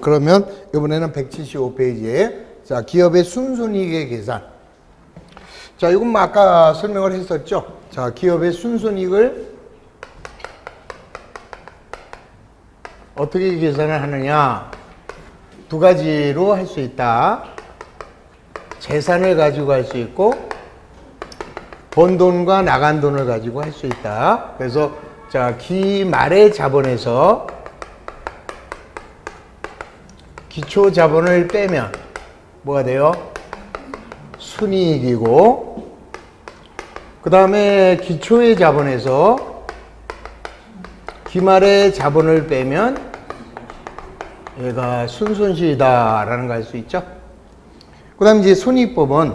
그러면 이번에는 175페이지에 자, 기업의 순손익의 계산. 자, 이건 뭐 아까 설명을 했었죠. 자, 기업의 순손익을 어떻게 계산을 하느냐. 두 가지로 할 수 있다. 재산을 가지고 할 수 있고 번 돈과 나간 돈을 가지고 할 수 있다. 그래서 자, 기말의 자본에서 기초 자본을 빼면 뭐가 돼요? 순이익이고, 그 다음에 기초의 자본에서 기말의 자본을 빼면 얘가 순손실이다라는 걸 알 수 있죠. 그 다음 이제 손익법은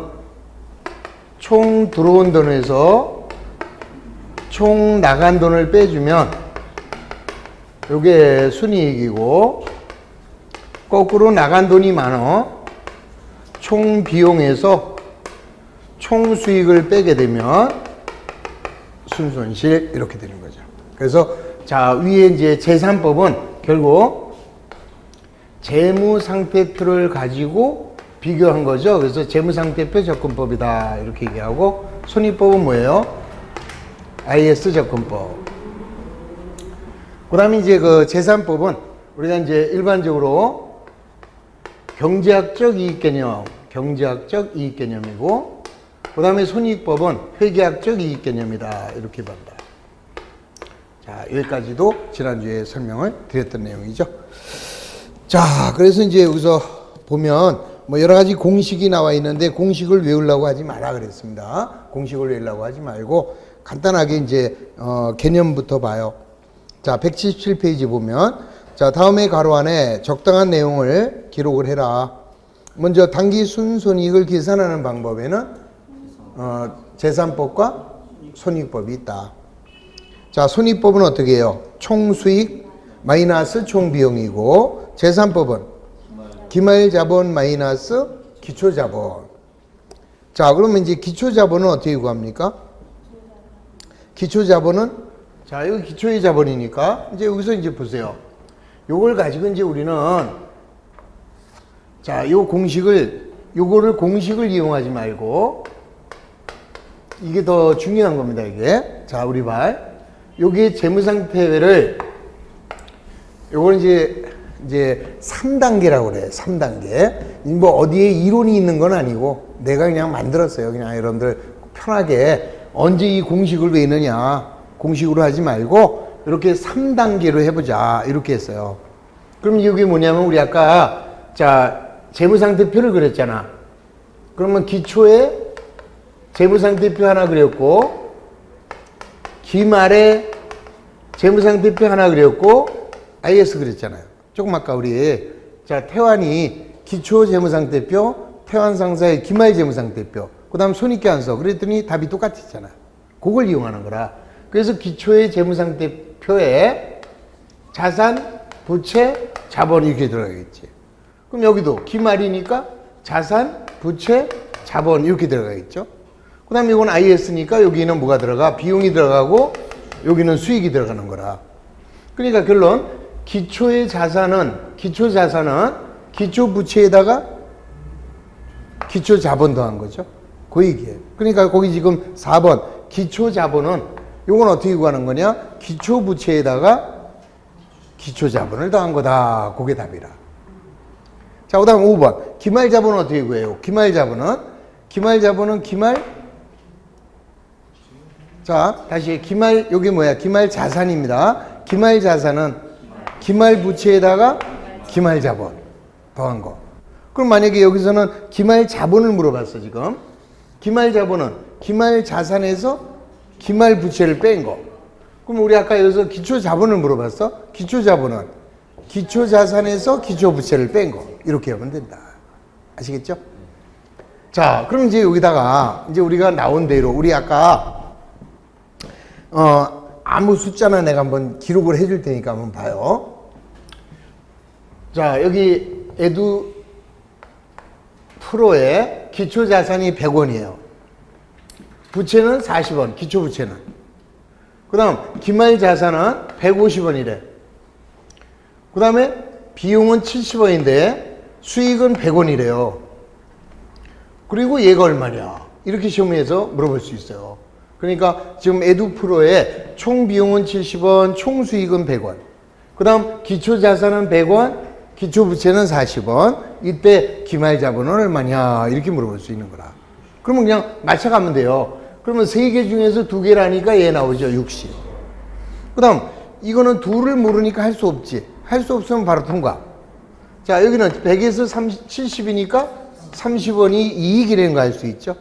총 들어온 돈에서 총 나간 돈을 빼주면 이게 순이익이고, 거꾸로 나간 돈이 많어 총 비용에서 총 수익을 빼게 되면 순손실 이렇게 되는 거죠. 그래서 자, 위에 이제 재산법은 결국 재무상태표를 가지고 비교한 거죠. 그래서 재무상태표 접근법이다 이렇게 얘기하고, 손익법은 뭐예요? IS 접근법. 그 다음에 이제 그 재산법은 우리가 이제 일반적으로 경제학적 이익개념, 경제학적 이익개념이고, 그 다음에 손익법은 회계학적 이익개념이다 이렇게 본다. 자, 여기까지도 지난주에 설명을 드렸던 내용이죠. 자, 그래서 이제 여기서 보면 뭐 여러 가지 공식이 나와 있는데 공식을 외우려고 하지 마라 그랬습니다. 공식을 외우려고 하지 말고 간단하게 이제 개념부터 봐요. 자, 177페이지 보면 자, 다음의 가로 안에 적당한 내용을 기록을 해라. 먼저 단기 순손익을 계산하는 방법에는 재산법과 손익법이 있다. 자, 손익법은 어떻게 해요? 총수익 마이너스 총비용이고, 재산법은 기말자본 마이너스 기초자본. 자, 그러면 이제 기초자본은 어떻게 구합니까? 기초자본은 자, 여기 기초의 자본이니까 이제 여기서 이제 보세요. 요걸 가지고 이제 우리는 자, 요거를 공식을 이용하지 말고 이게 더 중요한 겁니다, 이게. 자, 우리 요게 재무상태를 요걸 이제 3단계라고 그래. 3단계. 뭐 어디에 이론이 있는 건 아니고 내가 그냥 만들었어요. 그냥 여러분들 편하게 언제 이 공식을 외느냐. 공식으로 하지 말고 이렇게 3단계로 해보자 이렇게 했어요. 그럼 이게 뭐냐면 우리 아까 자, 재무상태표를 그렸잖아. 그러면 기초에 재무상태표 하나 그렸고, 기말에 재무상태표 하나 그렸고, IS 그렸잖아요. 조금 아까 우리 자, 태환이 기초 재무상태표, 태환상사의 기말 재무상태표, 그 다음 손익계산서 그랬더니 답이 똑같았잖아. 그걸 이용하는 거라. 그래서 기초의 재무상태표에 자산, 부채, 자본 이렇게 들어가겠지. 그럼 여기도 기말이니까 자산, 부채, 자본 이렇게 들어가겠죠. 그 다음에 이건 IS니까 여기는 뭐가 들어가? 비용이 들어가고 여기는 수익이 들어가는 거라. 그러니까 결론, 기초의 자산은, 기초 부채에다가 기초 자본 더한 거죠. 그 얘기예요. 그러니까 거기 지금 4번 기초 자본은 요건 어떻게 구하는 거냐? 기초 부채에다가 기초 자본을 더한 거다. 그게 답이라. 자, 그 다음 5번. 기말 자본은 어떻게 구해요? 기말 자본은 자, 다시 기말, 요게 뭐야? 기말 자산입니다. 기말 자산은 기말 부채에다가 기말 자본 더한 거. 그럼 만약에 여기서는 기말 자본을 물어봤어, 지금. 기말 자본은 기말 자산에서 기말 부채를 뺀 거. 그럼 우리 아까 여기서 기초 자본을 물어봤어? 기초 자본은 기초 자산에서 기초 부채를 뺀 거. 이렇게 하면 된다. 아시겠죠? 자, 그럼 이제 여기다가 이제 우리가 나온 대로 우리 아까 아무 숫자나 내가 한번 기록을 해줄 테니까 한번 봐요. 자, 여기 에두 프로의 기초 자산이 100원이에요. 부채는 40원, 기초 부채는. 그 다음 기말 자산은 150원이래. 그 다음에 비용은 70원인데 수익은 100원이래요. 그리고 얘가 얼마냐? 이렇게 시험에서 물어볼 수 있어요. 그러니까 지금 에듀프로의 총 비용은 70원, 총 수익은 100원. 그 다음 기초 자산은 100원, 기초 부채는 40원. 이때 기말 자본은 얼마냐? 이렇게 물어볼 수 있는 거라. 그러면 그냥 맞춰가면 돼요. 그러면 3개 중에서 2개라니까 얘 나오죠. 60. 그 다음 이거는 2를 모르니까 할 수 없지. 할 수 없으면 바로 통과. 자, 여기는 100에서 70이니까 30원이 이익이라는 거 알 수 있죠.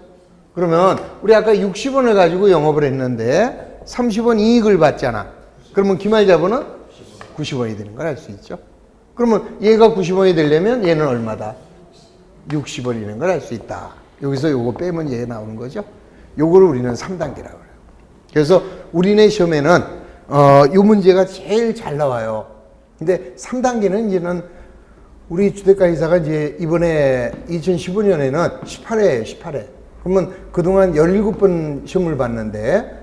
그러면 우리 아까 60원을 가지고 영업을 했는데 30원 이익을 받잖아. 그러면 기말 자본은 90원이 되는 걸 알 수 있죠. 그러면 얘가 90원이 되려면 얘는 얼마다? 60원이라는 걸 알 수 있다. 여기서 요거 빼면 얘 나오는 거죠. 요거를 우리는 3단계라고 그래요. 그래서 우리네 시험에는 요 문제가 제일 잘 나와요. 근데 3단계는 이제는 우리 주택가 이사가 이제 이번에 2015년에는 18회예요, 18회. 그러면 그동안 17번 시험을 봤는데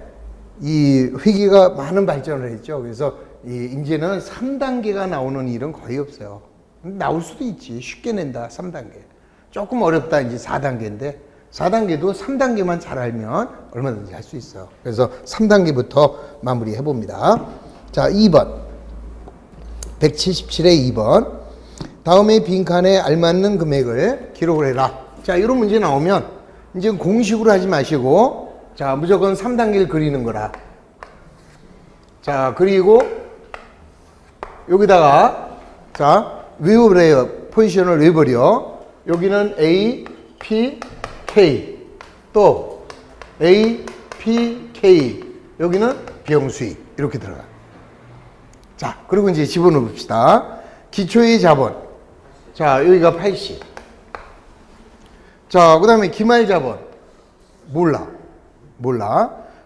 이 회계가 많은 발전을 했죠. 그래서 이제는 3단계가 나오는 일은 거의 없어요. 나올 수도 있지. 쉽게 낸다, 3단계. 조금 어렵다, 이제 4단계인데 4단계도 3단계만 잘 알면 얼마든지 할 수 있어요. 그래서 3단계부터 마무리 해봅니다. 자, 2번. 177의 2번. 다음에 빈칸에 알맞는 금액을 기록을 해라. 자, 이런 문제 나오면 이제 공식으로 하지 마시고, 자, 무조건 3단계를 그리는 거라. 자, 그리고 여기다가, 자, 외워버려요. 포지션을 외워버려. 여기는 A, P, K. 또 A, P, K. 여기는 비용 수익. 이렇게 들어가. 자, 그리고 이제 집어넣어 봅시다. 기초의 자본. 자, 여기가 80. 자, 그 다음에 기말 자본. 몰라.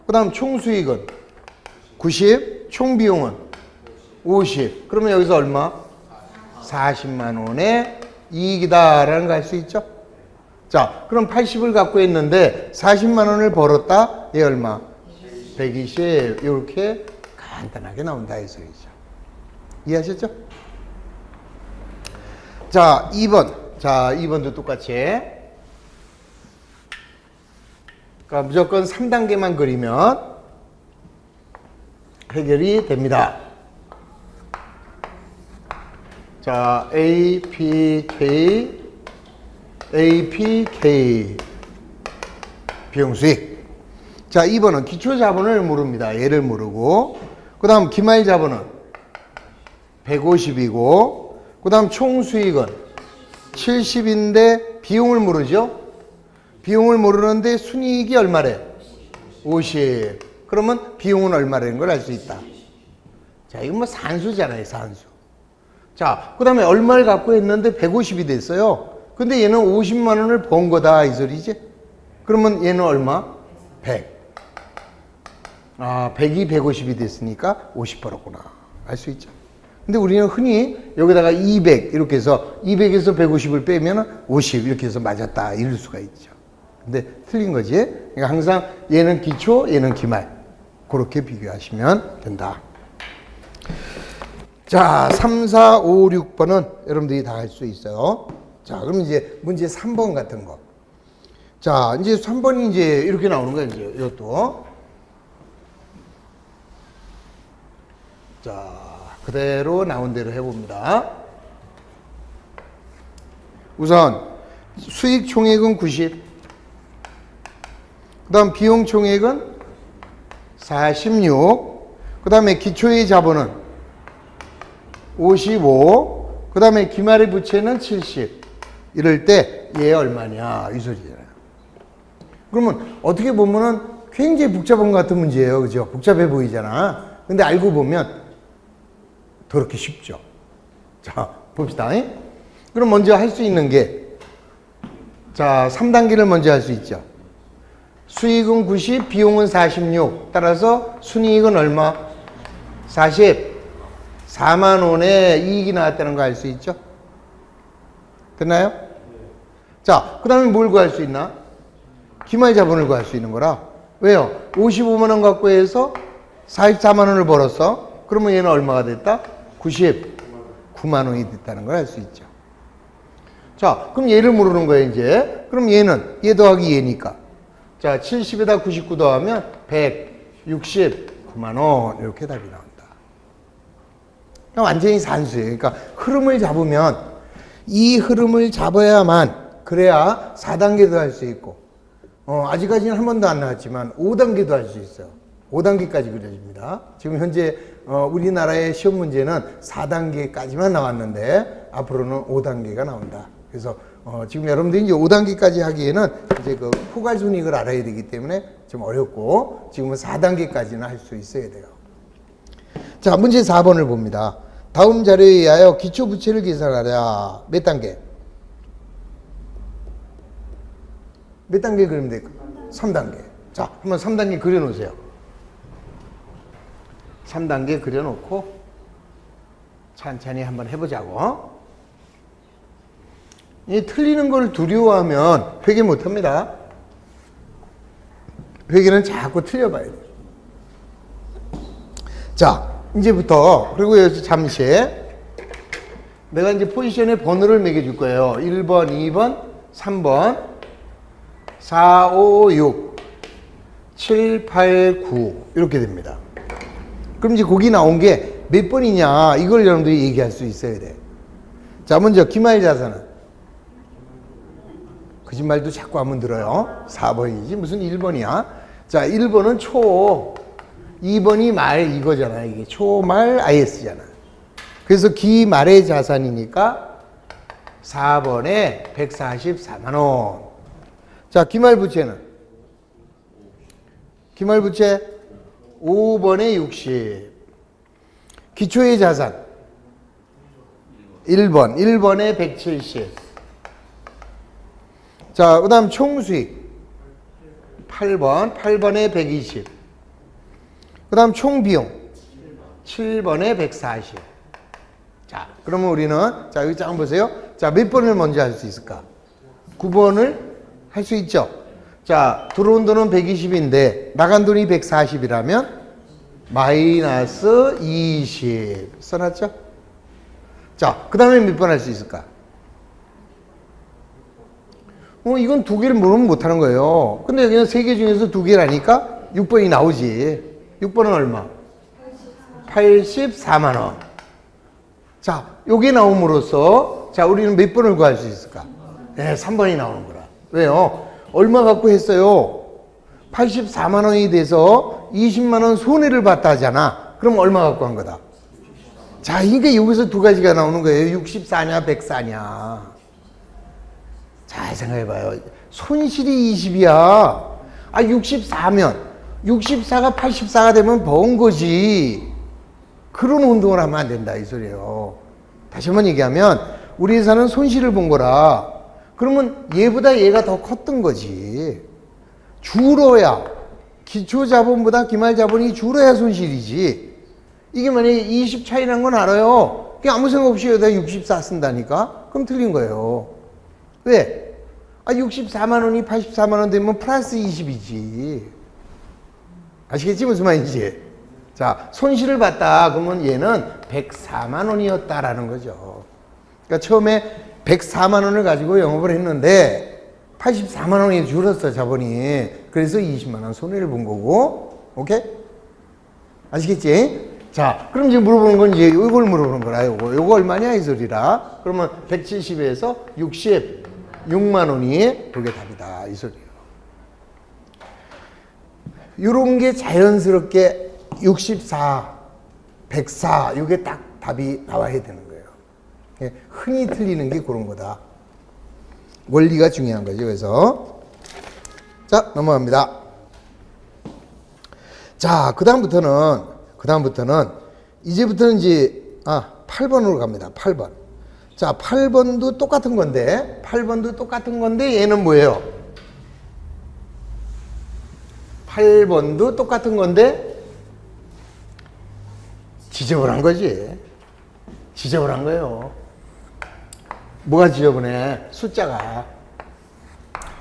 그 다음 총 수익은 90. 총 비용은 50. 그러면 여기서 얼마? 40만 원의 이익이다라는 거 알 수 있죠? 자, 그럼 80을 갖고 있는데 40만 원을 벌었다? 얘 얼마? 120. 이렇게 간단하게 나온다 이 소리죠. 이해하셨죠? 자, 2번. 자, 2번도 똑같이. 그러니까 무조건 3단계만 그리면 해결이 됩니다. 자, A, P, K. A, P, K. 비용 수익. 자, 2번은 기초 자본을 모릅니다. 얘를 모르고. 그 다음 기말 자본은 150이고, 그 다음 총 수익은 70인데 비용을 모르죠? 비용을 모르는데 순이익이 얼마래? 50. 그러면 비용은 얼마라는 걸 알 수 있다. 자, 이건 뭐 산수잖아요, 산수. 자, 그 다음에 얼마를 갖고 했는데 150이 됐어요. 근데 얘는 50만 원을 번 거다, 이 소리지? 그러면 얘는 얼마? 100. 아, 100이 150이 됐으니까 50 벌었구나. 알 수 있죠? 근데 우리는 흔히 여기다가 200 이렇게 해서 200에서 150을 빼면 50 이렇게 해서 맞았다 이럴 수가 있죠. 근데 틀린 거지. 그러니까 항상 얘는 기초, 얘는 기말. 그렇게 비교하시면 된다. 자, 3, 4, 5, 6번은 여러분들이 다 할 수 있어요. 자, 그럼 이제 문제 3번 같은 거. 자, 이제 3번이 이제 이렇게 나오는 거예요, 이제 이것도. 자, 그대로 나온 대로 해봅니다. 우선 수익 총액은 90. 그 다음 비용 총액은 46. 그 다음에 기초의 자본은 55. 그 다음에 기말의 부채는 70. 이럴 때 얘 얼마냐 이 소리잖아요. 그러면 어떻게 보면은 굉장히 복잡한 것 같은 문제예요. 그죠? 복잡해 보이잖아. 근데 알고 보면 더럽게 쉽죠. 자, 봅시다. 그럼 먼저 할 수 있는 게, 자, 3단계를 먼저 할 수 있죠. 수익은 90, 비용은 46. 따라서 순이익은 얼마? 40. 4만 원의 이익이 나왔다는 거 알 수 있죠? 됐나요? 자, 그 다음에 뭘 구할 수 있나? 기말 자본을 구할 수 있는 거라. 왜요? 55만 원 갖고 해서 44만 원을 벌었어. 그러면 얘는 얼마가 됐다? 90. 9만 원이 됐다는 걸 알 수 있죠. 자, 그럼 얘를 모르는 거예요, 이제. 그럼 얘 더하기 얘니까. 자, 70에다 99 더하면 169만 원. 이렇게 답이 나온다. 완전히 산수예요. 그러니까 흐름을 잡으면 이 흐름을 잡아야만 그래야 4단계도 할 수 있고 아직까지는 한 번도 안 나왔지만 5단계도 할 수 있어요. 5단계까지 그려집니다. 지금 현재 우리나라의 시험 문제는 4단계까지만 나왔는데 앞으로는 5단계가 나온다. 그래서 지금 여러분들이 이제 5단계까지 하기에는 이제 그 포괄손익을 알아야 되기 때문에 좀 어렵고 지금은 4단계까지는 할 수 있어야 돼요. 자, 문제 4번을 봅니다. 다음 자료에 의하여 기초부채를 계산하랴. 몇 단계? 몇 단계 그리면 될까? 3단계. 자, 한번 3단계 그려놓으세요. 3단계 그려놓고 천천히 한번 해보자고. 이 틀리는 걸 두려워하면 회계 못합니다. 회계는 자꾸 틀려봐야 돼요. 자, 이제부터 그리고 여기서 잠시 내가 이제 포지션에 번호를 매겨줄 거예요. 1번, 2번, 3번, 4, 5, 6, 7, 8, 9 이렇게 됩니다. 그럼 이제 거기 나온 게 몇 번이냐 이걸 여러분들이 얘기할 수 있어야 돼. 자, 먼저 기말자산은 거짓말도 자꾸 하면 들어요. 4번이지 무슨 1번이야. 자, 1번은 초, 2번이 말 이거잖아. 이게 초말 IS잖아. 그래서 기말의 자산이니까 4번에 144만 원. 자, 기말부채는? 기말부채 5번에 60. 기초의 자산 1번에 170. 자, 그 다음 총수익 8번에 120. 그 다음 총비용 7번에 140. 자, 그러면 우리는 자, 여기 쫙 보세요. 자, 몇 번을 먼저 할 수 있을까? 9번을 할 수 있죠. 자, 들어온 돈은 120인데 나간 돈이 140이라면 마이너스 20 써놨죠? 자, 그 다음에 몇 번 할 수 있을까? 이건 두 개를 모르면 못하는 거예요. 근데 여기는 세 개 중에서 두 개라니까 6번이 나오지. 6번은 얼마? 84만 원. 자, 요게 나옴으로써 자, 우리는 몇 번을 구할 수 있을까? 네, 3번이 나오는 거라. 왜요? 얼마 갖고 했어요? 84만 원이 돼서 20만 원 손해를 봤다 하잖아. 그럼 얼마 갖고 한 거다? 자, 그러니까 여기서 두 가지가 나오는 거예요. 64냐 104냐. 잘 생각해봐요. 손실이 20이야. 아, 64면 64가 84가 되면 번 거지. 그런 운동을 하면 안 된다 이 소리예요. 다시 한번 얘기하면 우리 회사는 손실을 본 거라. 그러면 얘보다 얘가 더 컸던 거지. 줄어야 기초자본보다 기말자본이 줄어야 손실이지. 이게 만약에 20 차이 난 건 알아요. 그냥 아무 생각 없이 여기다 64 쓴다니까? 그럼 틀린 거예요. 왜? 아, 64만 원이 84만 원 되면 플러스 20이지. 아시겠지? 무슨 말인지. 자, 손실을 봤다. 그러면 얘는 104만 원이었다라는 거죠. 그러니까 처음에 104만 원을 가지고 영업을 했는데 84만 원이 줄었어, 자본이. 그래서 20만 원 손해를 본 거고. 오케이? 아시겠지? 자, 그럼 이제 물어보는 건 이제 이걸 물어보는 거라. 요거 얼마냐 이 소리라. 그러면 170에서 66만 원이 그게 답이다 이 소리예요. 요런 게 자연스럽게 64, 104 요게 딱 답이 나와야 되는 거예요. 흔히 틀리는 게 그런 거다. 원리가 중요한 거죠. 그래서 자, 넘어갑니다. 자, 그다음부터는 이제부터는 이제 8번으로 갑니다. 8번. 자, 8번도 똑같은 건데 얘는 뭐예요? 8번도 똑같은 건데 지저분한 거지. 지저분한 거예요. 뭐가 지저분해? 숫자가.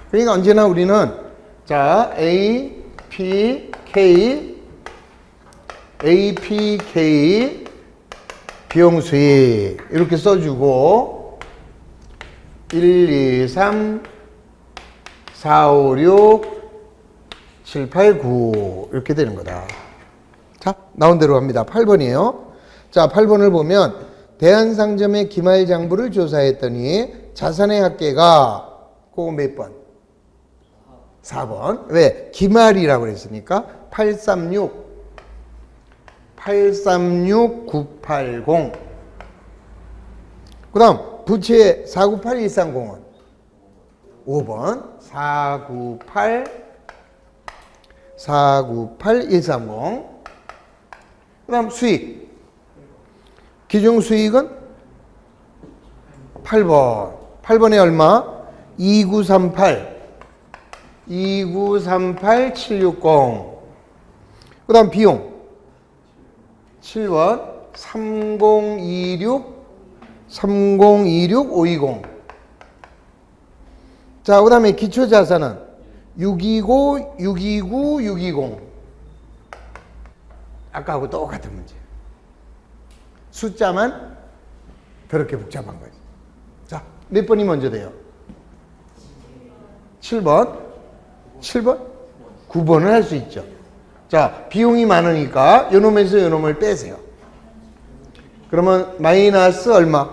그러니까 언제나 우리는 자, A, P, K, 비용 수익 이렇게 써주고 1, 2, 3, 4, 5, 6, 7, 8, 9 이렇게 되는 거다. 자, 나온 대로 합니다. 8번이에요. 자, 8번을 보면 대한상점의 기말장부를 조사했더니 자산의 합계가 그거 몇 번? 4번. 왜? 기말이라고 그랬으니까 836 980. 그 다음 부채 498130은 5번 498130. 그 다음 수익 기준 수익은 8번 8번에 얼마? 2938760. 그 다음 비용 7번 3026520. 자, 그 다음에 기초자산은 620. 아까하고 똑같은 문제. 숫자만 그렇게 복잡한 거지. 자, 몇 번이 먼저 돼요? 7번? 9번을 할 수 있죠. 자, 비용이 많으니까 요놈에서 요놈을 빼세요. 그러면 마이너스 얼마?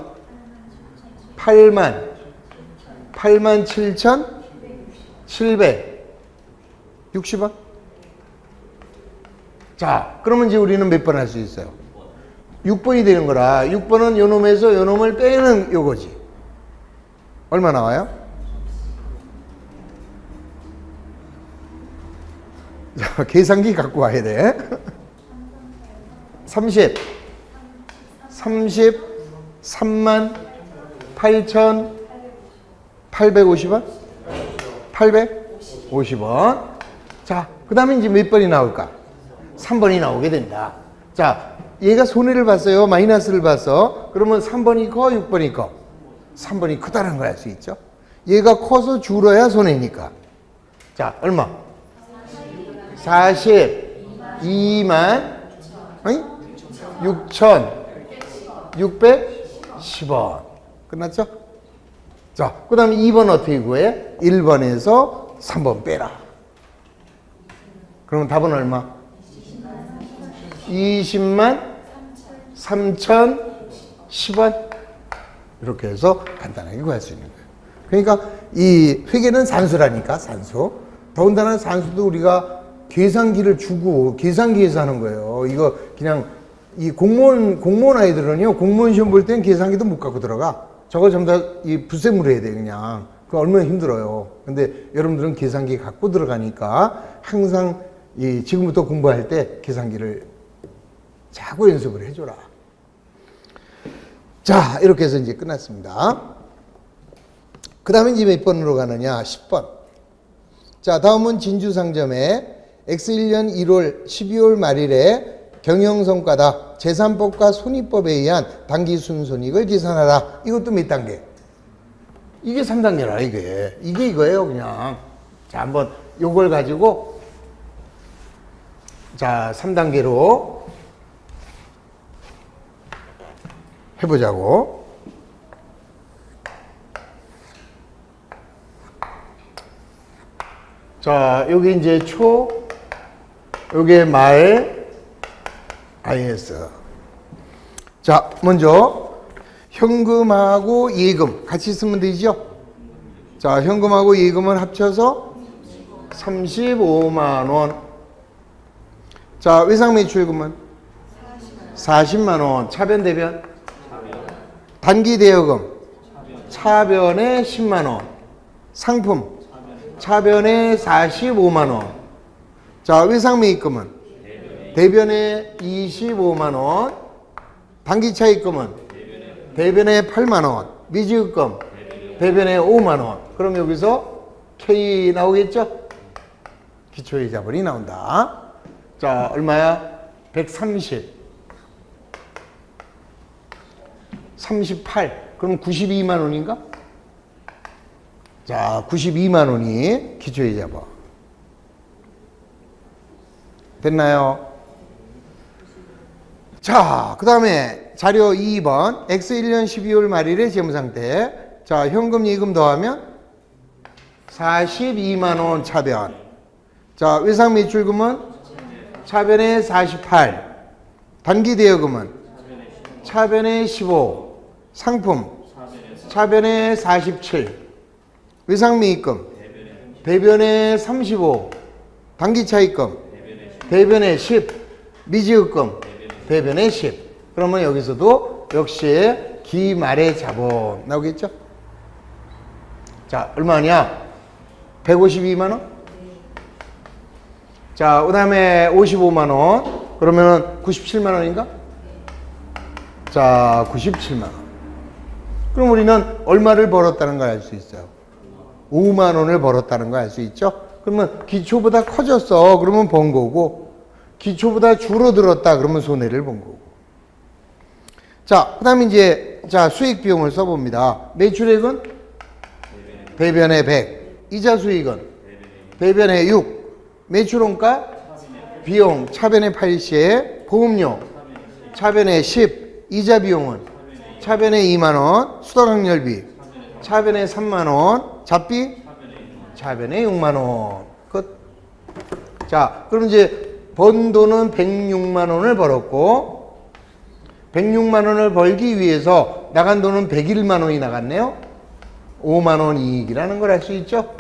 87,760원. 자, 그러면 이제 우리는 몇 번 할 수 있어요? 6번이 되는 거라. 6번은 요놈에서 요놈을 빼는 요거지. 얼마 나와요? 자, 계산기 갖고 와야 돼. 33만 8,850원? 850원. 자, 그 다음에 이제 몇 번이 나올까? 3번이 나오게 된다. 자, 얘가 손해를 봤어요? 마이너스를 봤어? 그러면 3번이 커? 6번이 커? 3번이 크다는 걸 알 수 있죠? 얘가 커서 줄어야 손해니까. 자, 얼마? 42만 6,610원. 끝났죠? 자, 그 다음에 2번 어떻게 구해? 1번에서 3번 빼라. 그러면 답은 얼마? 20만 3,010원. 이렇게 해서 간단하게 구할 수 있는 거예요. 그러니까 이 회계는 산수라니까, 산수. 더군다나 산수도 우리가 계산기를 주고 계산기에서 하는 거예요. 이거 그냥 이 공무원 아이들은요, 공무원 시험 볼 땐 계산기도 못 갖고 들어가. 저거 전부 다 이 붓셈으로 해야 돼, 그냥. 그 얼마나 힘들어요. 근데 여러분들은 계산기 갖고 들어가니까 항상 이 지금부터 공부할 때 계산기를 자꾸 연습을 해줘라. 자, 이렇게 해서 이제 끝났습니다. 그 다음에 이제 몇 번으로 가느냐? 10번. 자, 다음은 진주상점의 X1년 1월, 12월 말일에 경영성과다. 재산법과 손익법에 의한 당기순손익을 계산하라. 이것도 몇 단계? 이게 3단계라, 이게. 이게 이거예요, 그냥. 자, 한번 요걸 가지고, 자, 3단계로 해보자고. 자, 여기 이제 초, 여기 말, IS. 자, 먼저 현금하고 예금 같이 쓰면 되죠? 자, 현금하고 예금은 합쳐서 35만 원. 자, 외상매출금은 40만 원. 차변 대변? 단기 대여금 차변에 10만 원. 상품 차변에 45만 원. 자, 외상매입금은 대변에 25만 원. 단기 차입금은 대변에 8만 원. 미지급금 대변에 5만 원. 그럼 여기서 K 나오겠죠? 기초이자분이 나온다. 자, 얼마야? 130. 38. 그럼 92만 원인가? 자, 92만 원이 기초이자분. 됐나요? 자, 그 다음에 자료 2번. X 1년 12월 말일의 재무상태. 자, 현금, 예금 더하면 42만원 차변. 자, 외상 매출금은 차변에 48. 단기 대여금은 차변에 15. 상품 차변에 47. 외상 매입금 대변에 35. 단기 차입금 대변에 10. 미지급금 대변에 10. 그러면 여기서도 역시 기말의 자본 나오겠죠? 자, 얼마냐? 152만원? 자, 그 다음에 55만원. 그러면 97만원인가? 자, 97만원. 그럼 우리는 얼마를 벌었다는 걸 알 수 있어요. 5만원을 벌었다는 걸 알 수 있죠? 그러면 기초보다 커졌어. 그러면 번 거고, 기초보다 줄어들었다. 그러면 손해를 본 거고. 자, 그 다음에 이제, 자, 수익 비용을 써봅니다. 매출액은 대변에 100. 이자 수익은 대변에 6. 매출원가 비용 차변에 80. 보험료 차변에 10. 이자 비용은 차변에 2만원. 수당학렬비 차변에 3만원. 잡비 차변에 6만원. 끝. 자, 그럼 이제 번 돈은 106만원을 벌었고, 106만원을 벌기 위해서 나간 돈은 101만원이 나갔네요. 5만원 이익이라는 걸 알 수 있죠?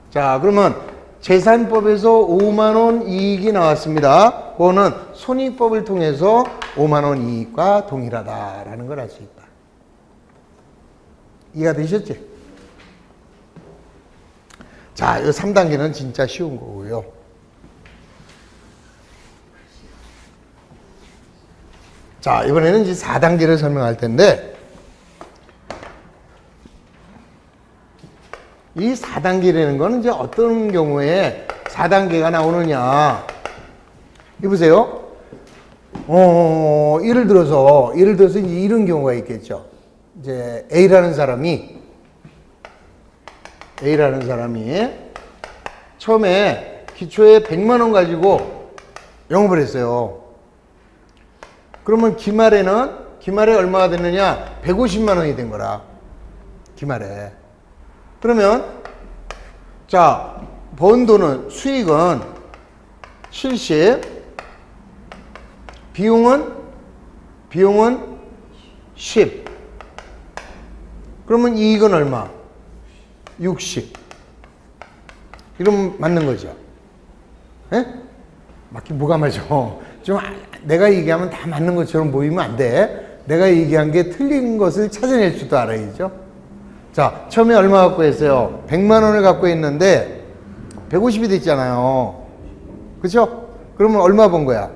자, 그러면 재산법에서 5만원 이익이 나왔습니다. 그거는 손익법을 통해서 5만원 이익과 동일하다라는 걸 알 수 있다. 이해가 되셨지? 자, 이 3단계는 진짜 쉬운 거고요. 자, 이번에는 이제 4단계를 설명할 텐데, 이 4단계라는 거는 이제 어떤 경우에 4단계가 나오느냐. 이보세요. 예를 들어서 이제 이런 경우가 있겠죠. 이제 A라는 사람이 처음에 기초에 100만원 가지고 영업을 했어요. 그러면 기말에 얼마가 됐느냐? 150만원이 된 거라. 기말에. 그러면 자, 번 돈은 수익은 70, 비용은 10. 그러면 이익은 얼마? 60. 이러면 맞는 거죠. 예? 맞긴 뭐가 맞아. 좀 내가 얘기하면 다 맞는 것처럼 보이면 안 돼. 내가 얘기한 게 틀린 것을 찾아낼 수도 알아야죠. 자, 처음에 얼마 갖고 했어요? 100만 원을 갖고 했는데 150이 됐잖아요. 그렇죠? 그러면 얼마 번 거야?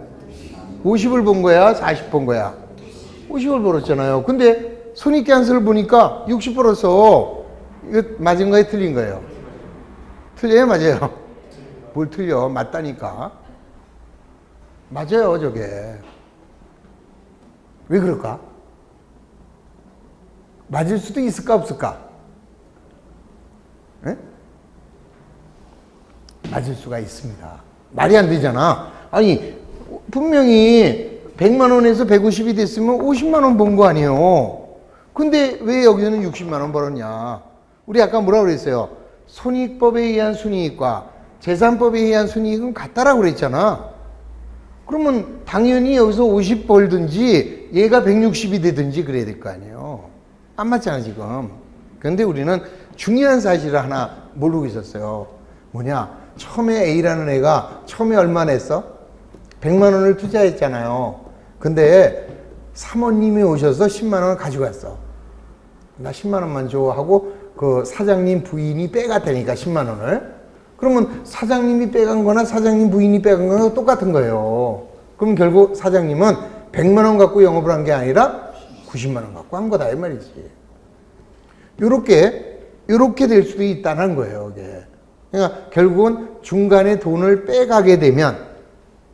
50을 번 거야? 40 번 거야? 50을 벌었잖아요. 근데 손익계산서를 보니까 60 벌었어. 이거 맞은 거에 틀린 거예요? 틀려요? 맞아요? 뭘 틀려? 맞다니까. 맞아요, 저게. 왜 그럴까? 맞을 수도 있을까, 없을까? 에? 맞을 수가 있습니다. 말이 안 되잖아. 아니, 분명히 100만 원에서 150이 됐으면 50만 원 번 거 아니에요. 근데 왜 여기서는 60만 원 벌었냐? 우리 아까 뭐라고 그랬어요? 손익법에 의한 순이익과 재산법에 의한 순이익은 같다라고 그랬잖아. 그러면 당연히 여기서 50 벌든지 얘가 160이 되든지 그래야 될 거 아니에요. 안 맞잖아, 지금. 그런데 우리는 중요한 사실을 하나 모르고 있었어요. 뭐냐? 처음에 A라는 애가 처음에 얼마 냈어? 100만 원을 투자했잖아요. 근데 사모님이 오셔서 10만 원을 가져갔어. 나 10만 원만 줘 하고 그 사장님 부인이 빼갔다니까 10만 원을. 그러면 사장님이 빼간 거나 사장님 부인이 빼간 거나 똑같은 거예요. 그럼 결국 사장님은 100만 원 갖고 영업을 한 게 아니라 90만 원 갖고 한 거다 이 말이지. 요렇게 될 수도 있다는 거예요, 이게. 그러니까 결국은 중간에 돈을 빼가게 되면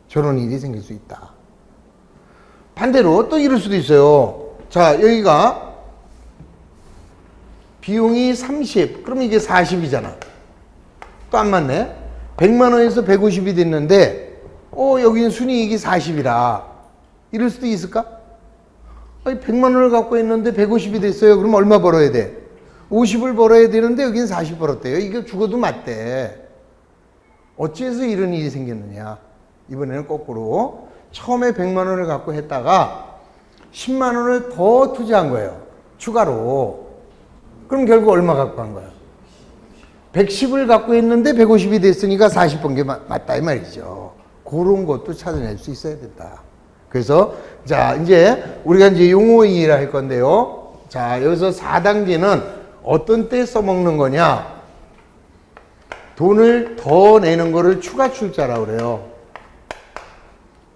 저런 일이 생길 수 있다. 반대로 또 이럴 수도 있어요. 자, 여기가 비용이 30, 그럼 이게 40이잖아. 또 안 맞네. 100만 원에서 150이 됐는데 여기는 순이익이 40이라. 이럴 수도 있을까? 아니, 100만 원을 갖고 있는데 150이 됐어요. 그럼 얼마 벌어야 돼? 50을 벌어야 되는데 여기는 40 벌었대요. 이게 죽어도 맞대. 어찌해서 이런 일이 생겼느냐? 이번에는 거꾸로 처음에 100만 원을 갖고 했다가 10만 원을 더 투자한 거예요. 추가로. 그럼 결국 얼마 갖고 간 거야? 110을 갖고 있는데 150이 됐으니까 40 번 게 맞다 이 말이죠. 그런 것도 찾아낼 수 있어야 된다. 그래서 자 이제 우리가 이제 용어 이해를 할 건데요. 자 여기서 4단계는 어떤 때 써먹는 거냐? 돈을 더 내는 거를 추가 출자라고 그래요.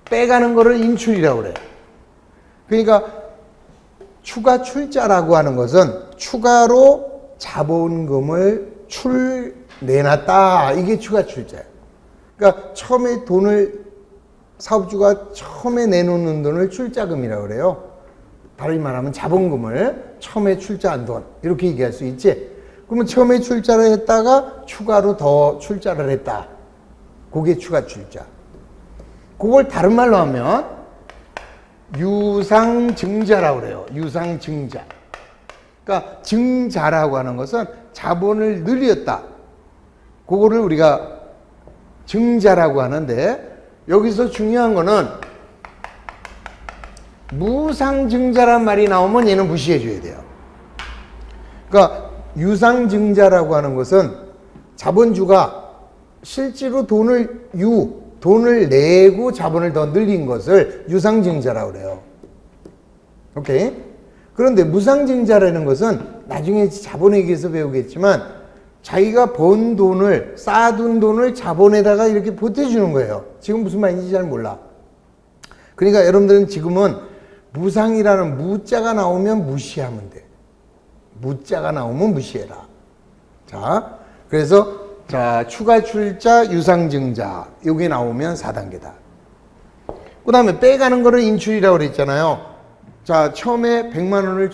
빼가는 거를 인출이라고 그래요. 그러니까 추가 출자라고 하는 것은 추가로 자본금을 내놨다. 이게 추가 출자예요. 그러니까 처음에 돈을 사업주가 처음에 내놓는 돈을 출자금이라고 그래요. 다르게 말하면 자본금을 처음에 출자한 돈 이렇게 얘기할 수 있지. 그러면 처음에 출자를 했다가 추가로 더 출자를 했다. 그게 추가 출자. 그걸 다른 말로 하면 유상증자라고 그래요. 유상증자. 그러니까 증자라고 하는 것은 자본을 늘렸다. 그거를 우리가 증자라고 하는데 여기서 중요한 거는 무상증자란 말이 나오면 얘는 무시해 줘야 돼요. 그러니까 유상증자라고 하는 것은 자본주가 실제로 돈을 내고 자본을 더 늘린 것을 유상증자라고 그래요. 오케이? 그런데 무상증자라는 것은 나중에 자본회계에서 배우겠지만 자기가 번 돈을, 쌓아둔 돈을 자본에다가 이렇게 보태주는 거예요. 지금 무슨 말인지 잘 몰라. 그러니까 여러분들은 지금은 무상이라는 무자가 나오면 무시하면 돼. 무자가 나오면 무시해라. 자, 그래서 자 추가 출자, 유상증자 요게 나오면 4단계다. 그 다음에 빼가는 거를 인출이라고 그랬잖아요. 자 처음에 100만 원을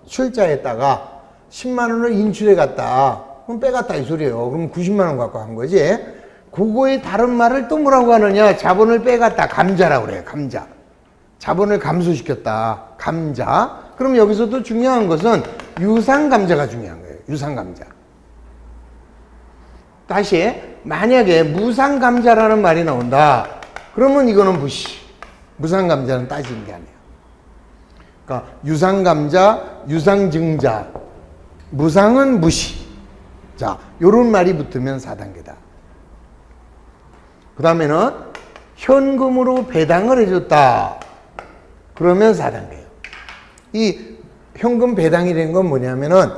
출자했다가 10만 원을 인출해 갔다. 그럼 빼갔다 이 소리예요. 그럼 90만 원 갖고 간 거지. 그거의 다른 말을 또 뭐라고 하느냐? 자본을 빼갔다. 감자라고 그래요. 감자. 자본을 감소시켰다. 감자. 그럼 여기서도 중요한 것은 유상감자가 중요한 거예요. 유상감자. 다시 만약에 무상감자라는 말이 나온다. 그러면 이거는 무시. 무상감자는 따지는 게 아니에요. 그러니까 유상감자, 유상증자, 무상은 무시. 자, 요런 말이 붙으면 4단계다. 그 다음에는 현금으로 배당을 해줬다. 그러면 4단계예요. 이 현금 배당이 된 건 뭐냐면은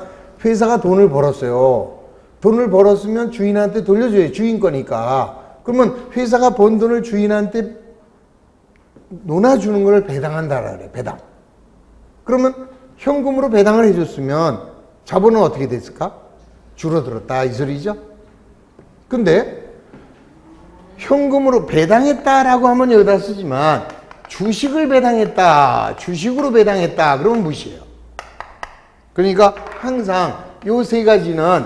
회사가 돈을 벌었어요. 돈을 벌었으면 주인한테 돌려줘요. 주인 거니까. 그러면 회사가 번 돈을 주인한테 논아주는 걸 배당한다라 그래. 배당. 그러면 현금으로 배당을 해줬으면 자본은 어떻게 됐을까? 줄어들었다 이 소리죠. 근데 현금으로 배당했다라고 하면 여기다 쓰지만 주식을 배당했다, 주식으로 배당했다 그러면 무시해요. 그러니까 항상 요 세 가지는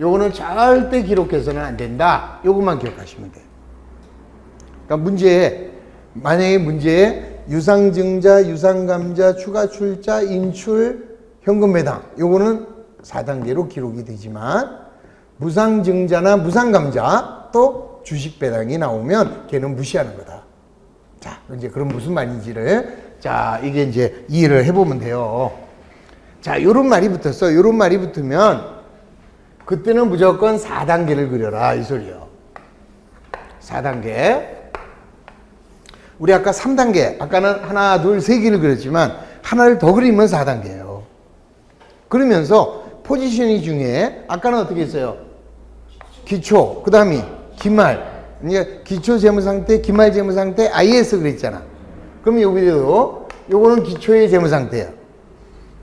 요거는 절대 기록해서는 안 된다. 요것만 기억하시면 돼요. 그러니까 만약에 문제에 유상증자, 유상감자, 추가 출자, 인출, 현금 배당 요거는 4단계로 기록이 되지만 무상증자나 무상감자 또 주식 배당이 나오면 걔는 무시하는 거다. 자, 이제 그럼 무슨 말인지를 자, 이게 이제 이해를 해보면 돼요. 자, 요런 말이 붙었어. 요런 말이 붙으면 그때는 무조건 4단계를 그려라 이 소리요. 4단계. 우리 아까 3단계, 아까는 하나, 둘, 세 개를 그렸지만 하나를 더 그리면 4단계예요. 그러면서 포지션이 중에 아까는 어떻게 했어요? 기초, 그 다음이 기말. 이제 기초 재무상태, 기말 재무상태, IS 그랬잖아. 그럼 여기도 요거는 기초의 재무상태야.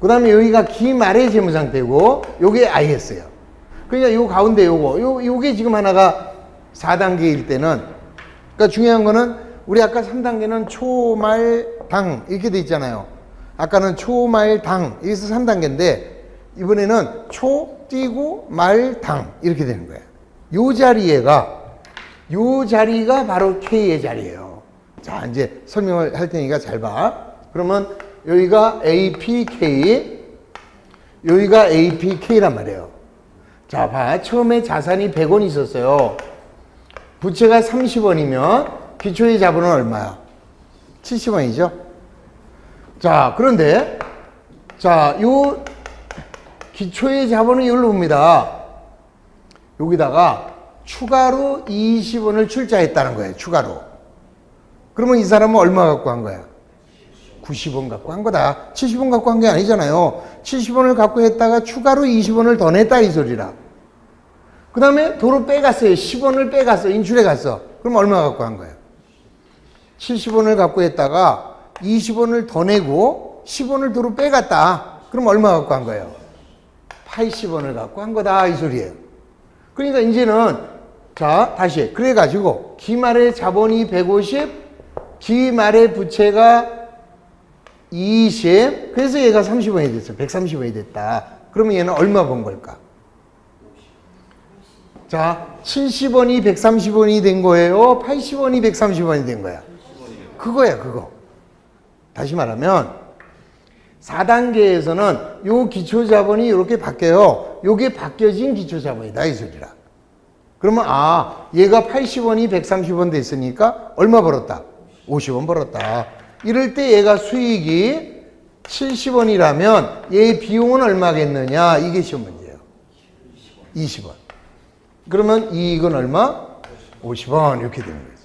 그 다음에 여기가 기말의 재무상태고 요게 IS예요. 그러니까 요 가운데 요게 지금 하나가 4단계일 때는 그러니까 중요한 거는 우리 아까 3단계는 초, 말, 당 이렇게 돼 있잖아요. 아까는 초, 말, 당 여기서 3단계인데 이번에는 초, 띄고, 말, 당 이렇게 되는 거예요. 요 자리가 바로 K의 자리예요. 자, 이제 설명을 할 테니까 잘 봐. 그러면 여기가 APK, 여기가 APK란 말이에요. 자, 봐. 처음에 자산이 100원 있었어요. 부채가 30원이면 기초의 자본은 얼마야? 70원이죠. 자, 그런데 자, 요 기초의 자본은 이걸로 봅니다. 여기다가 추가로 20원을 출자했다는 거예요. 추가로. 그러면 이 사람은 얼마 갖고 한 거야? 90원 갖고 한 거다. 70원 갖고 한 게 아니잖아요. 70원을 갖고 했다가 추가로 20원을 더 냈다 이 소리라. 그 다음에 도로 빼갔어요. 10원을 빼갔어. 인출해 갔어. 그럼 얼마 갖고 한 거예요? 70원을 갖고 했다가 20원을 더 내고 10원을 도로 빼갔다. 그럼 얼마 갖고 한 거예요? 80원을 갖고 한 거다 이 소리예요. 그러니까 이제는 자, 다시 그래가지고 기말의 자본이 150, 기말의 부채가 20, 그래서 얘가 30원이 됐어. 130원이 됐다. 그러면 얘는 얼마 번 걸까? 자, 70원이 130원이 된 거예요? 80원이 130원이 된 거야? 그거야, 그거. 다시 말하면 4단계에서는 요 기초자본이 이렇게 바뀌어요. 요게 바뀌어진 기초자본이다 이 소리라. 그러면 아, 얘가 80원이 130원 됐으니까 얼마 벌었다? 50원 벌었다. 이럴 때 얘가 수익이 70원이라면 얘의 비용은 얼마겠느냐? 이게 시험 문제예요. 20원. 그러면 이익은 얼마? 50원 이렇게 되는 거지.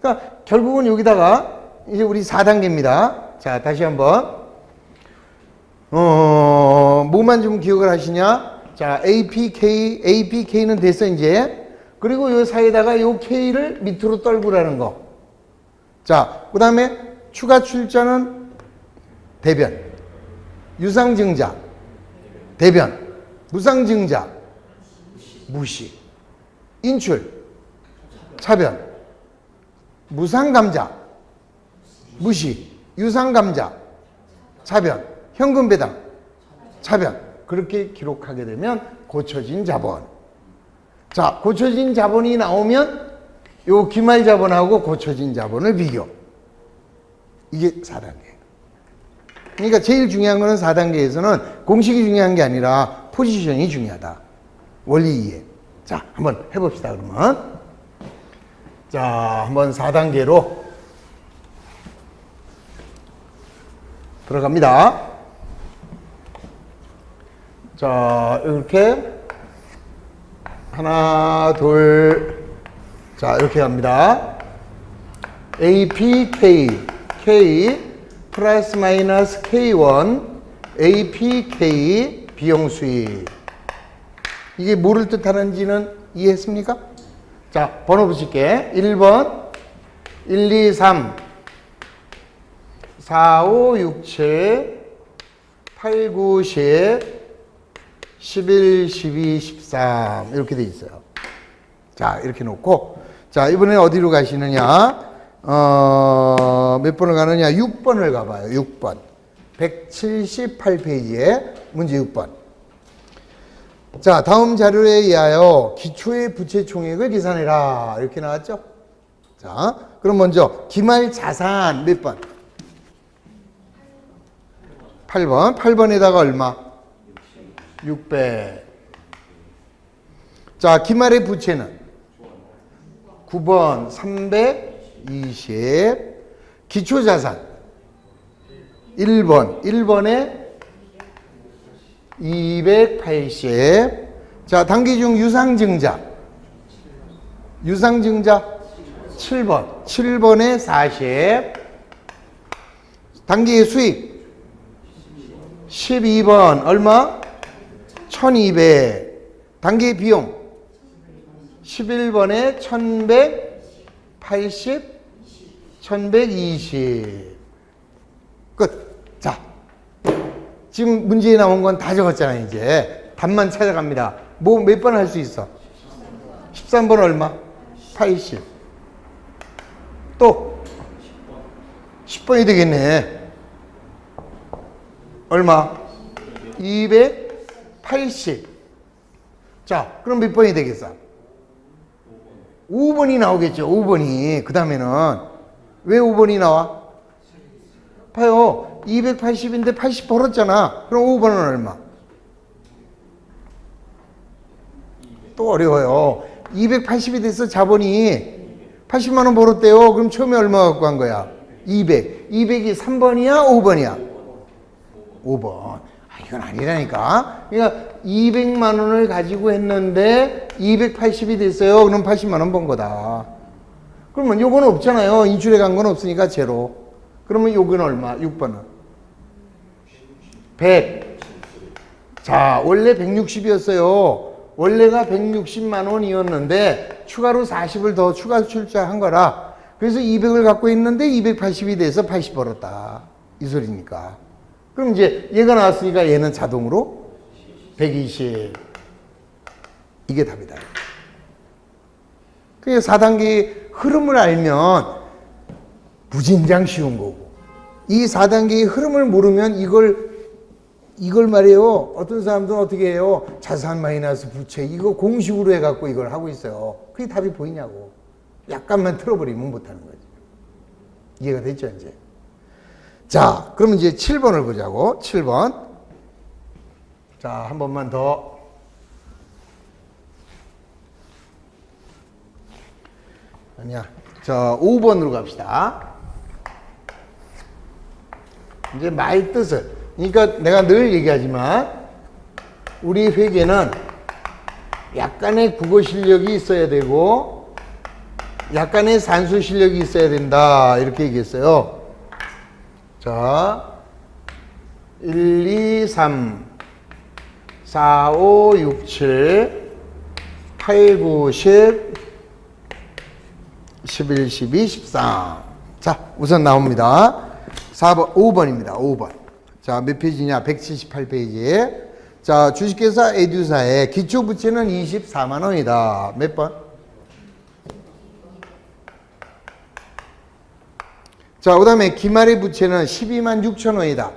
그러니까 결국은 여기다가 이제 우리 4단계입니다. 자, 다시 한번 뭐만 좀 기억을 하시냐? 자, APK는 됐어 이제. 그리고 요 사이에다가 요 K를 밑으로 떨구라는 거. 자, 그 다음에 추가 출자는 대변, 유상증자, 대변, 무상증자, 무시, 인출, 차변, 무상감자, 무시, 유상감자, 차변, 현금배당, 차변. 그렇게 기록하게 되면 고쳐진 자본. 자, 고쳐진 자본이 나오면 요 기말 자본하고 고쳐진 자본을 비교. 이게 4단계. 그러니까 제일 중요한 거는 4단계에서는 공식이 중요한 게 아니라 포지션이 중요하다. 원리 이해. 자, 한번 해봅시다, 그러면. 자, 한번 4단계로 들어갑니다. 자, 이렇게. 하나, 둘. 자, 이렇게 갑니다. APK, K, 플러스 마이너스 K1, APK, 비용 수익. 이게 뭐를 뜻하는지는 이해했습니까? 자, 번호 붙일게. 1번, 1, 2, 3, 4, 5, 6, 7, 8, 9, 10, 11, 12, 13 이렇게 돼 있어요. 자, 이렇게 놓고 자, 이번에 어디로 가시느냐? 몇 번을 가느냐? 6번을 가봐요. 6번. 178페이지에 문제 6번. 자, 다음 자료에 의하여 기초의 부채 총액을 계산해라. 이렇게 나왔죠? 자, 그럼 먼저 기말 자산 몇 번? 8번. 8번에다가 얼마? 600. 자, 기말의 부채는 9번 320. 기초자산 1번에 280. 자, 단기 중 유상증자 7번 7번에 40. 단기의 수익 12번 얼마? 1200. 단기의 비용 11번에 1180, 1120. 끝. 자, 지금 문제에 나온 건 다 적었잖아요. 이제 답만 찾아갑니다. 뭐 몇 번 할 수 있어? 13번 얼마? 80. 또 10번이 되겠네. 얼마? 280. 자, 그럼 몇 번이 되겠어? 5번이 나오겠죠. 5번이. 그 다음에는 왜 5번이 나와? 봐요. 280인데 80 벌었잖아. 그럼 5번은 얼마? 또 어려워요. 280이 돼서 자본이 80만 원 벌었대요. 그럼 처음에 얼마 갖고 간 거야? 200. 200이 3번이야? 5번이야? 5번. 이건 아니라니까. 그러니까 200만 원을 가지고 했는데 280이 됐어요. 그럼 80만 원 번 거다. 그러면 요건 없잖아요. 인출해 간 건 없으니까 제로. 그러면 요건 얼마? 6번은 100. 자, 원래 160이었어요. 원래가 160만 원이었는데 추가로 40을 더 추가 출자한 거라. 그래서 200을 갖고 있는데 280이 돼서 80 벌었다. 이 소리니까. 그럼 이제 얘가 나왔으니까 얘는 자동으로 120. 이게 답이다. 그게 4단계 흐름을 알면 무진장 쉬운 거고, 이 4단계의 흐름을 모르면 이걸 말이에요. 어떤 사람들은 어떻게 해요? 자산 마이너스 부채 이거 공식으로 해갖고 이걸 하고 있어요. 그게 답이 보이냐고. 약간만 틀어버리면 못하는 거지. 이해가 됐죠 이제? 자, 그럼 이제 7번을 보자고. 7번. 자, 한 번만 더. 아니야. 자, 5번으로 갑시다. 이제 말 뜻을. 그러니까 내가 늘 얘기하지만 우리 회계는 약간의 국어 실력이 있어야 되고 약간의 산수 실력이 있어야 된다. 이렇게 얘기했어요. 자, 1, 2, 3, 4, 5, 6, 7, 8, 9, 10, 11, 12, 13. 자, 우선 나옵니다. 4번, 5번입니다. 5번. 자, 몇 페이지냐? 178페이지에. 자, 주식회사 에듀사의 기초부채는 24만 원이다. 몇 번? 자, 그 다음에 기말의 부채는 12만 6천 원이다.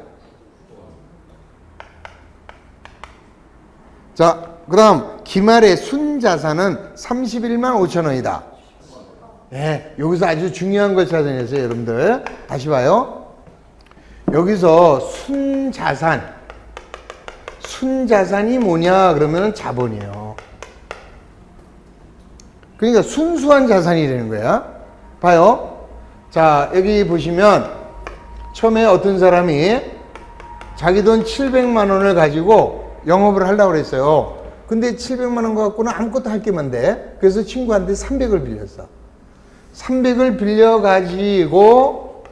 자, 그 다음 기말의 순자산은 31만 5천 원이다. 네, 여기서 아주 중요한 걸 찾아내세요, 여러분들. 다시 봐요. 여기서 순자산이 뭐냐 그러면 자본이에요. 그러니까 순수한 자산이 되는 거야. 봐요. 자, 여기 보시면 처음에 어떤 사람이 자기 돈 700만 원을 가지고 영업을 하려고 그랬어요. 근데 700만 원 갖고는 아무것도 할 게만 돼. 그래서 친구한테 300을 빌렸어. 300을 빌려가지고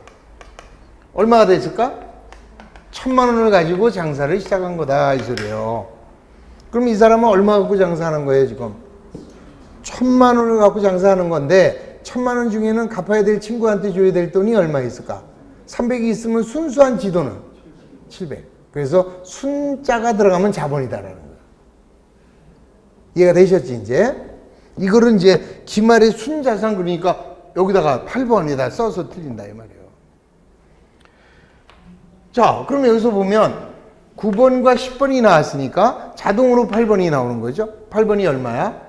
얼마가 됐을까? 1000만 원을 가지고 장사를 시작한 거다 이 소리예요. 그럼 이 사람은 얼마 갖고 장사하는 거예요 지금? 1000만 원을 갖고 장사하는 건데 1000만 원 중에는 갚아야 될 친구한테 줘야 될 돈이 얼마 있을까? 300이 있으면 순수한 지도는 700. 그래서 순자가 들어가면 자본이다라는 거야. 이해가 되셨지 이제? 이거를 이제 기말의 순자산 그러니까 여기다가 8번에다 써서 틀린다 이 말이에요. 자, 그럼 여기서 보면 9번과 10번이 나왔으니까 자동으로 8번이 나오는 거죠. 8번이 얼마야?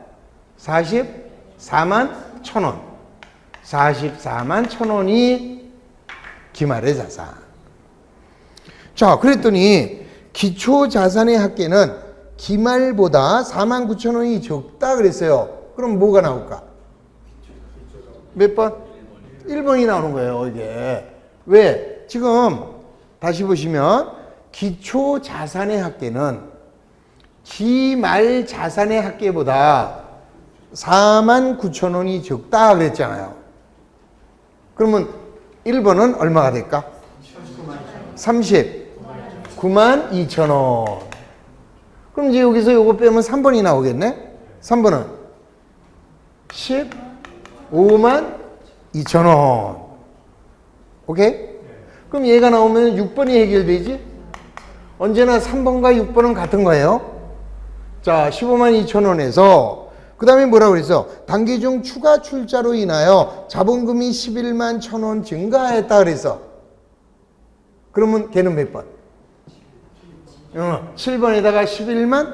44만 1,000원. 44만 1,000원이 기말의 자산. 자, 그랬더니 기초자산의 합계는 기말보다 49,000원이 적다 그랬어요. 그럼 뭐가 나올까? 몇 번? 1번이 나오는 거예요, 이게. 왜? 지금 다시 보시면 기초자산의 합계는 기말 자산의 합계보다 49,000원이 적다 그랬잖아요. 그러면 1번은 얼마가 될까? 39만 2천원. 그럼 이제 여기서 요거 빼면 3번이 나오겠네? 3번은 15만 2천원. 오케이? 그럼 얘가 나오면 6번이 해결되지? 언제나 3번과 6번은 같은 거예요. 자, 15만 2천원에서 그 다음에 뭐라고 그랬어? 단기 중 추가 출자로 인하여 자본금이 11만 1,000원 증가했다 그랬어. 그러면 걔는 몇 번? 7번에다가 11만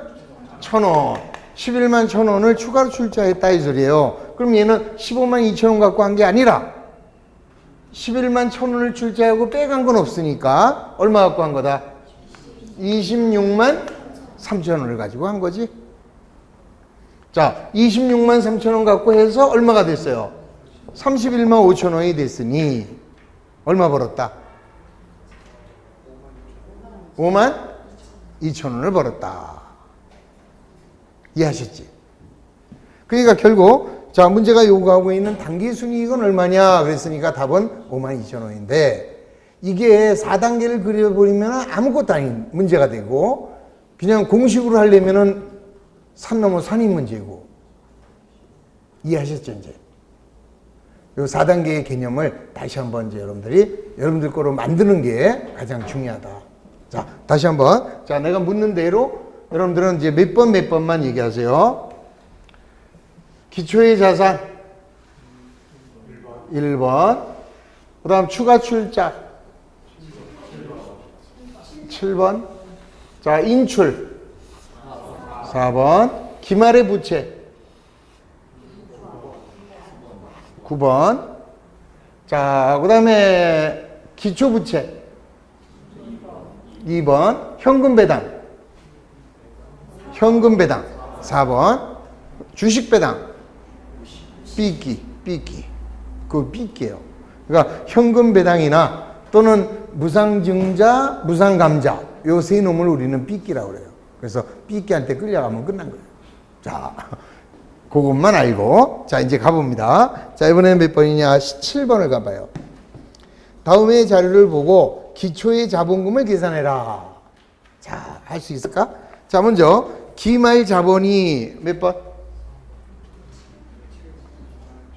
1,000원. 11만 1,000원을 추가로 출자했다 이 소리예요. 그럼 얘는 15만 2천원 갖고 한 게 아니라 11만 1,000원을 출자하고 빼간 건 없으니까 얼마 갖고 한 거다? 26만 3,000원을 가지고 한 거지. 자, 26만 3,000원 갖고 해서 얼마가 됐어요? 31만 5,000원이 됐으니 얼마 벌었다? 5만 2,000원을 벌었다. 이해하셨지? 그러니까 결국 자, 문제가 요구하고 있는 당기순이익은 얼마냐 그랬으니까 답은 5만 2,000원인데 이게 4단계를 그려버리면 아무것도 아닌 문제가 되고 그냥 공식으로 하려면은 산 넘어 산이 문제고. 이해하셨죠, 이제? 요 4단계의 개념을 다시 한번 이제 여러분들 거로 만드는 게 가장 중요하다. 자, 다시 한번. 자, 내가 묻는 대로 여러분들은 이제 몇 번만 얘기하세요. 기초의 자산 1번. 그 다음 추가 출자 7번. 자, 인출 4번. 기말의 부채 9번. 자, 그 다음에 기초부채 2번. 현금배당 4번. 주식배당 삐끼. 그거 삐끼예요. 그러니까 현금배당이나 또는 무상증자, 무상감자 요 세 놈을 우리는 삐끼라고 그래요. 그래서 삐끼한테 끌려가면 끝난 거예요. 자, 그것만 알고 자, 이제 가봅니다. 자, 이번에는 몇 번이냐? 17번을 가봐요. 다음의 자료를 보고 기초의 자본금을 계산해라. 자, 할 수 있을까? 자, 먼저 기말 자본이 몇 번?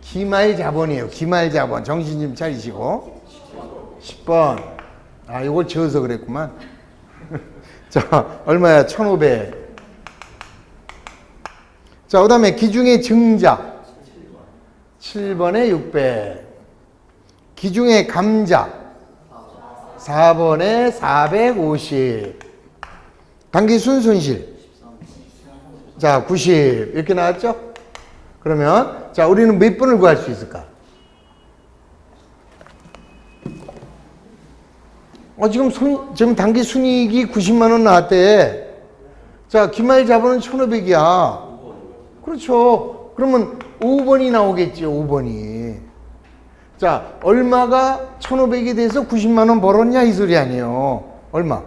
기말 자본이에요. 기말 자본. 정신 좀 차리시고. 10번. 아, 이걸 지어서 그랬구만. 자, 얼마야? 1,500. 자, 그 다음에 기중의 증자. 7번에 600. 기중의 감자. 4번에 450. 당기순 손실. 자, 90. 이렇게 나왔죠? 그러면 자, 우리는 몇 번을 구할 수 있을까? 지금 당기 순이익이 90만 원 나왔대. 자, 기말 자본은 1,500이야. 그렇죠. 그러면 5번이 나오겠지, 5번이. 자, 얼마가 1,500이 돼서 90만 원 벌었냐 이 소리 아니에요. 얼마?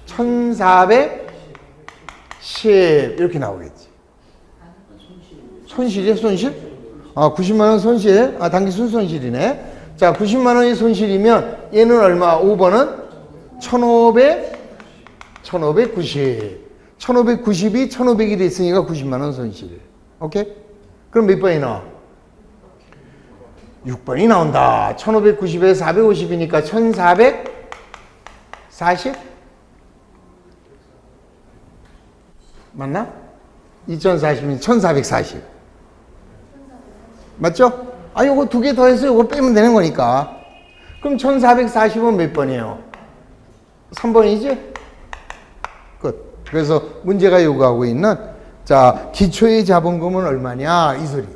1,410 이렇게 나오겠지. 손실이야, 손실? 아, 90만 원 손실. 아, 당기순 손실이네. 자, 90만 원이 손실이면 얘는 얼마? 5번은 1,590. 1,590이 1,500이 됐으니까 90만 원 손실. 오케이? 그럼 몇 번이 나와? 6번이 나온다. 1,590에 450이니까 1,440? 맞나? 2,040이면 1,440. 맞죠? 아, 요거 두 개 더해서 요거 빼면 되는 거니까. 그럼 1,440은 몇 번이에요? 3번이지? 끝. 그래서 문제가 요구하고 있는 자, 기초의 자본금은 얼마냐 이 소리.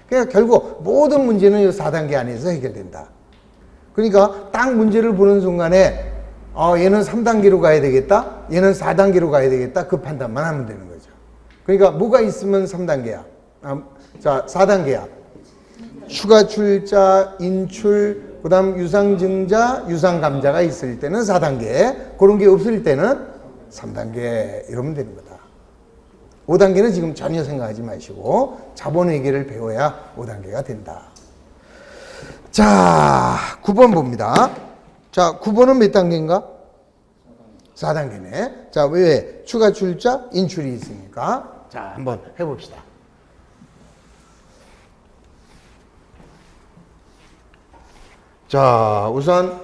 그러니까 결국 모든 문제는 이 4단계 안에서 해결된다. 그러니까 딱 문제를 보는 순간에 얘는 3단계로 가야 되겠다. 얘는 4단계로 가야 되겠다. 그 판단만 하면 되는 거죠. 그러니까 뭐가 있으면 3단계야. 자, 4단계야. 추가 출자, 인출, 그 다음 유상증자, 유상감자가 있을 때는 4단계, 그런 게 없을 때는 3단계 이러면 되는 거다. 5단계는 지금 전혀 생각하지 마시고 자본회계를 배워야 5단계가 된다. 자, 9번 봅니다. 자, 9번은 몇 단계인가? 4단계네. 자, 왜? 추가 출자, 인출이 있으니까. 자, 한번 해봅시다. 자, 우선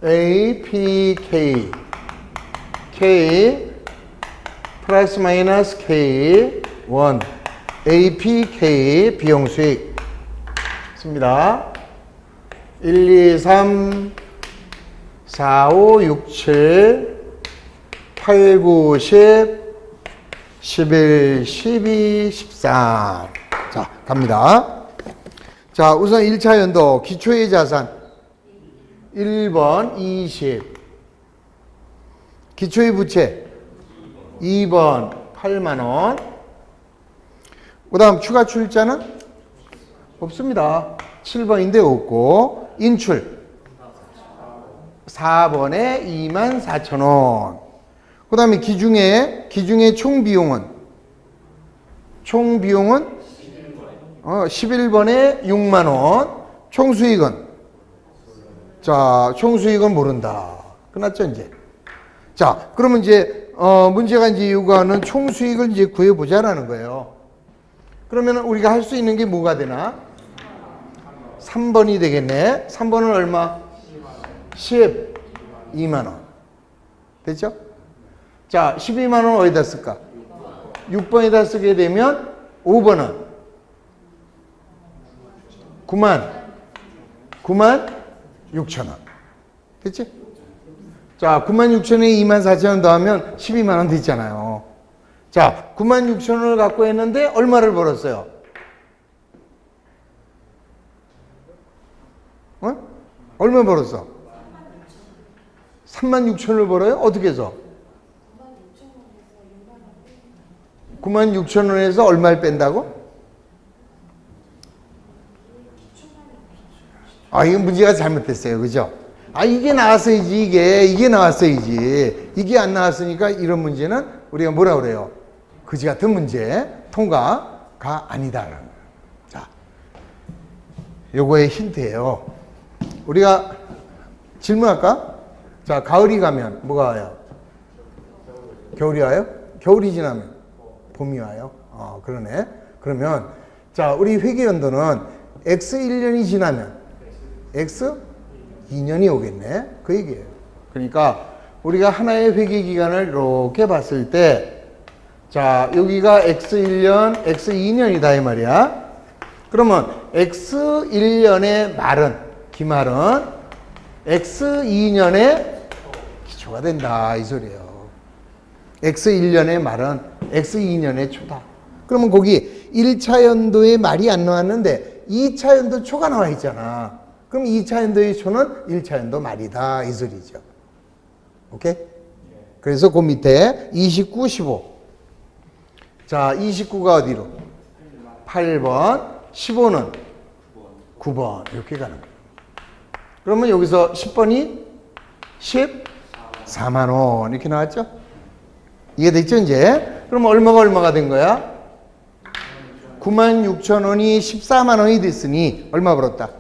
A, P, K, K 플러스 마이너스 K 1 A, P, K 비용 수익 씁니다. 1, 2, 3, 4, 5, 6, 7, 8, 9, 10, 11, 12, 13. 자, 갑니다. 자, 우선 1차 연도 기초의 자산 1번 20. 기초의 부채 2번 8만 원. 그 다음 추가 출자는 없습니다. 7번인데 없고, 인출 4번에 24,000원. 그 다음에 기중에 총 비용은 11번에 6만 원. 총 수익은 자, 총 수익은 모른다. 끝났죠, 이제. 자, 그러면 이제 문제가 이제 요구하는 총 수익을 이제 구해 보자라는 거예요. 그러면 우리가 할 수 있는 게 뭐가 되나? 3번이 되겠네. 3번은 얼마? 12만 원. 됐죠? 자, 12만 원 어디다 쓸까? 6번에다 쓰게 되면 5번은 9만 6천 원. 됐지? 자, 9만 6천 원에 2만 4천 원 더하면 12만 원 됐잖아요. 자, 9만 6천 원을 갖고 했는데 얼마를 벌었어요? 얼마 벌었어? 3만 6천 원을 벌어요? 어떻게 해서? 9만 6천 원에서 얼마를 뺀다고? 아, 이거 문제가 잘못됐어요. 그죠? 아, 이게 나왔어야지, 이게 나왔어야지. 이게 안 나왔으니까 이런 문제는 우리가 뭐라 그래요? 그지 같은 문제, 통과가 아니다라는 거예요. 자, 요거의 힌트예요. 우리가 질문할까? 자, 가을이 가면 뭐가 와요? 겨울이 와요? 겨울이 지나면 봄이 와요? 그러네. 그러면 자, 우리 회계연도는 X 1년이 지나면 X 2년이 오겠네. 그 얘기예요. 그러니까 우리가 하나의 회계 기간을 이렇게 봤을 때 자, 여기가 X 1년, X 2년이다 이 말이야. 그러면 X 1년의 말은 기말은 X 2년의 기초가 된다 이 소리예요. X 1년의 말은 X 2년의 초다. 그러면 거기 1차 연도의 말이 안 나왔는데 2차 연도 초가 나와 있잖아. 그럼 2차 연도의 초는 1차 연도 말이다 이 소리죠. 오케이? 그래서 그 밑에 29, 15. 자, 29가 어디로? 8번, 15는 9번 이렇게 가는 거예요. 그러면 여기서 10번이 14만 원 이렇게 나왔죠? 이해됐죠 이제? 그럼 얼마가 된 거야? 9만 6천 원이 14만 원이 됐으니 얼마 벌었다?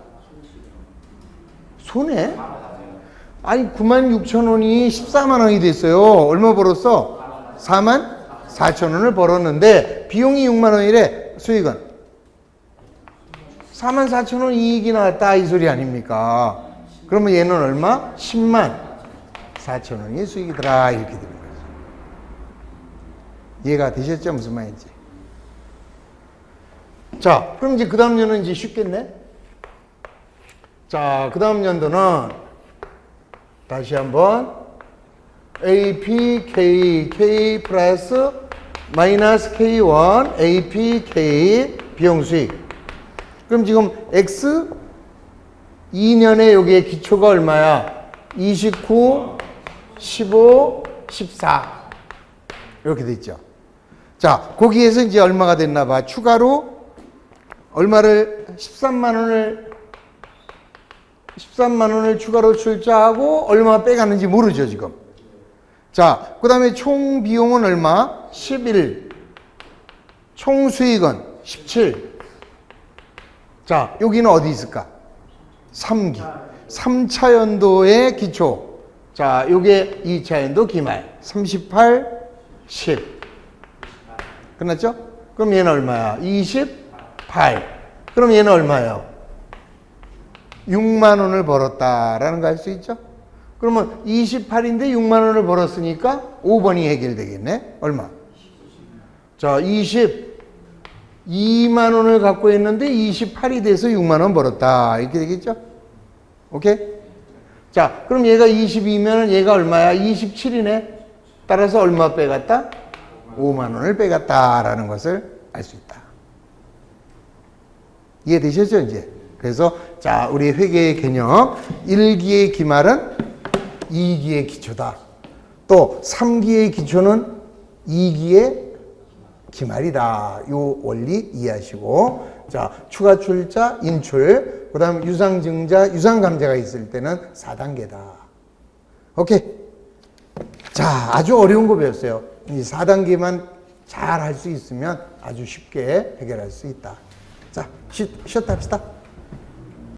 손해? 아니 9만 6천 원이 14만 원이 됐어요. 얼마 벌었어? 4만 4천 원을 벌었는데 비용이 6만 원이래. 수익은 4만 4천 원 이익이 나왔다 이 소리 아닙니까? 그러면 얘는 얼마? 10만 4천 원이 수익이더라 이렇게 되는 거죠. 이해가 되셨죠? 무슨 말인지. 자, 그럼 이제 그 다음 연도는 이제 쉽겠네. 자, 그 다음 연도는 다시 한번 AP, K 플러스 마이너스 K1, AP, K 비용 수익. 그럼 지금 X 2년에 여기에 기초가 얼마야? 29, 15, 14 이렇게 돼 있죠. 자, 거기에서 이제 얼마가 됐나 봐. 추가로 얼마를 13만 원을 추가로 출자하고 얼마 빼가는지 모르죠 지금. 자, 그 다음에 총 비용은 얼마? 11. 총 수익은 17. 자, 여기는 어디 있을까? 3기. 3차 연도의 기초. 자, 요게 2차 연도 기말. 38, 10. 끝났죠? 그럼 얘는 얼마야? 28. 그럼 얘는 얼마예요? 6만 원을 벌었다라는 거 알 수 있죠? 그러면 28인데 6만 원을 벌었으니까 5번이 해결되겠네. 얼마? 자, 22만 원을 갖고 있는데 28이 돼서 6만 원 벌었다. 이렇게 되겠죠? 오케이? 자, 그럼 얘가 22면 얘가 얼마야? 27이네. 따라서 얼마 빼갔다? 5만 원을 빼갔다라는 것을 알 수 있다. 이해되셨죠, 이제? 그래서 자, 우리 회계의 개념 1기의 기말은 2기의 기초다. 또 3기의 기초는 2기의 기말이다. 요 원리 이해하시고, 자, 추가 출자, 인출, 그 다음 유상증자, 유상감자가 있을 때는 4단계다. 오케이. 자, 아주 어려운 거 배웠어요. 이 4단계만 잘 할 수 있으면 아주 쉽게 해결할 수 있다. 자, 쉬었다 합시다.